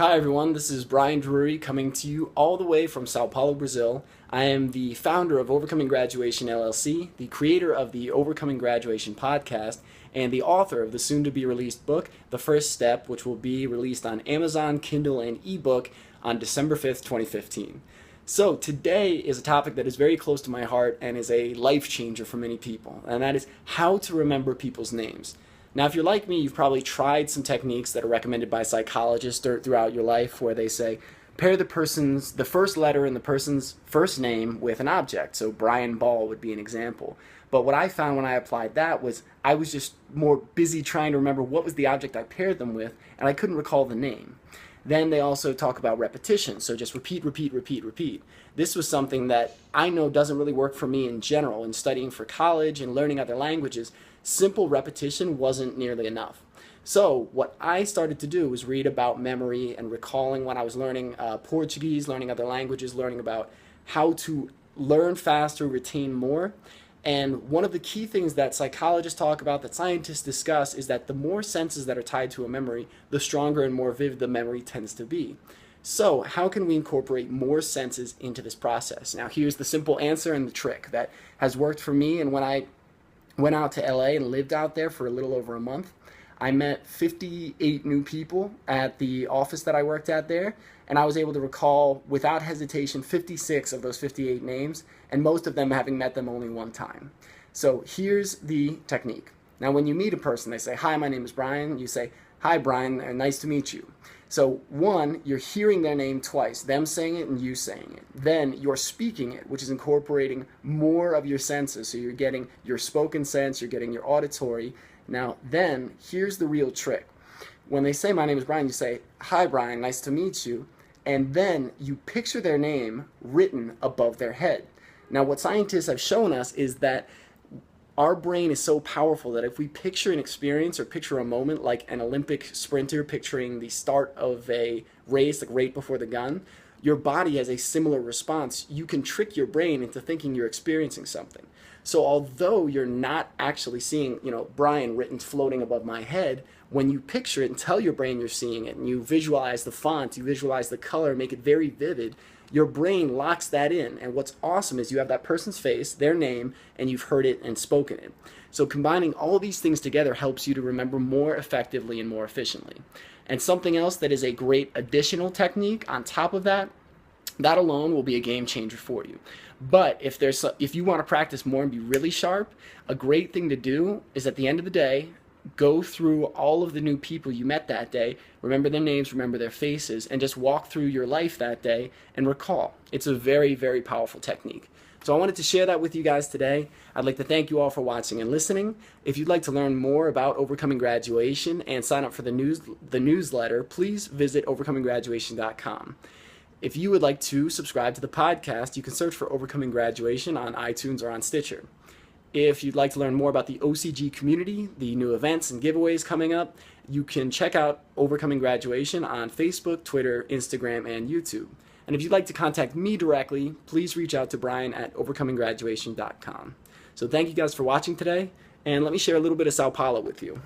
Hi everyone, this is Brian Drury coming to you all the way from Sao Paulo, Brazil. I am the founder of Overcoming Graduation LLC, the creator of the Overcoming Graduation podcast, and the author of the soon-to-be-released book, The First Step, which will be released on Amazon, Kindle, and ebook on December 5th, 2015. So today is a topic that is very close to my heart and is a life changer for many people, and that is how to remember people's names. Now, if you're like me, you've probably tried some techniques that are recommended by psychologists throughout your life where they say, pair the first letter in the person's first name with an object. So Brian Ball would be an example. But what I found when I applied that was I was just more busy trying to remember what was the object I paired them with, and I couldn't recall the name. Then they also talk about repetition, so just repeat, repeat, repeat, repeat. This was something that I know doesn't really work for me in general. In studying for college and learning other languages, simple repetition wasn't nearly enough. So what I started to do was read about memory and recalling when I was learning Portuguese, learning other languages, learning about how to learn faster, retain more. And one of the key things that psychologists talk about, that scientists discuss, is that the more senses that are tied to a memory, the stronger and more vivid the memory tends to be. So how can we incorporate more senses into this process? Now here's the simple answer and the trick that has worked for me. And when I went out to LA and lived out there for a little over a month, I met 58 new people at the office that I worked at there, and I was able to recall without hesitation 56 of those 58 names, and most of them having met them only one time. So here's the technique. Now when you meet a person, they say, "Hi, my name is Brian." You say, "Hi, Brian, and nice to meet you." So one, you're hearing their name twice, them saying it and you saying it. Then you're speaking it, which is incorporating more of your senses. So you're getting your spoken sense, you're getting your auditory. Now then, here's the real trick. When they say, "My name is Brian," you say, "Hi, Brian, nice to meet you." And then you picture their name written above their head. Now what scientists have shown us is that our brain is so powerful that if we picture an experience or picture a moment like an Olympic sprinter picturing the start of a race, like right before the gun, your body has a similar response. You can trick your brain into thinking you're experiencing something. So although you're not actually seeing, Brian written floating above my head, when you picture it and tell your brain you're seeing it and you visualize the font, you visualize the color, make it very vivid, your brain locks that in. And what's awesome is you have that person's face, their name, and you've heard it and spoken it. So combining all these things together helps you to remember more effectively and more efficiently. And something else that is a great additional technique on top of that alone will be a game changer for you. But if you want to practice more and be really sharp, a great thing to do is at the end of the day, go through all of the new people you met that day, remember their names, remember their faces, and just walk through your life that day and recall. It's a very, very powerful technique. So I wanted to share that with you guys today. I'd like to thank you all for watching and listening. If you'd like to learn more about Overcoming Graduation and sign up for the newsletter, please visit overcominggraduation.com. If you would like to subscribe to the podcast, you can search for Overcoming Graduation on iTunes or on Stitcher. If you'd like to learn more about the OCG community, the new events and giveaways coming up, you can check out Overcoming Graduation on Facebook, Twitter, Instagram, and YouTube. And if you'd like to contact me directly, please reach out to Brian at overcominggraduation.com. So thank you guys for watching today, and let me share a little bit of Sao Paulo with you.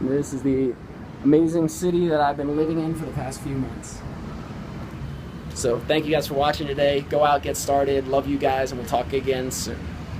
This is the amazing city that I've been living in for the past few months. So thank you guys for watching today. Go out, get started. Love you guys, and we'll talk again soon.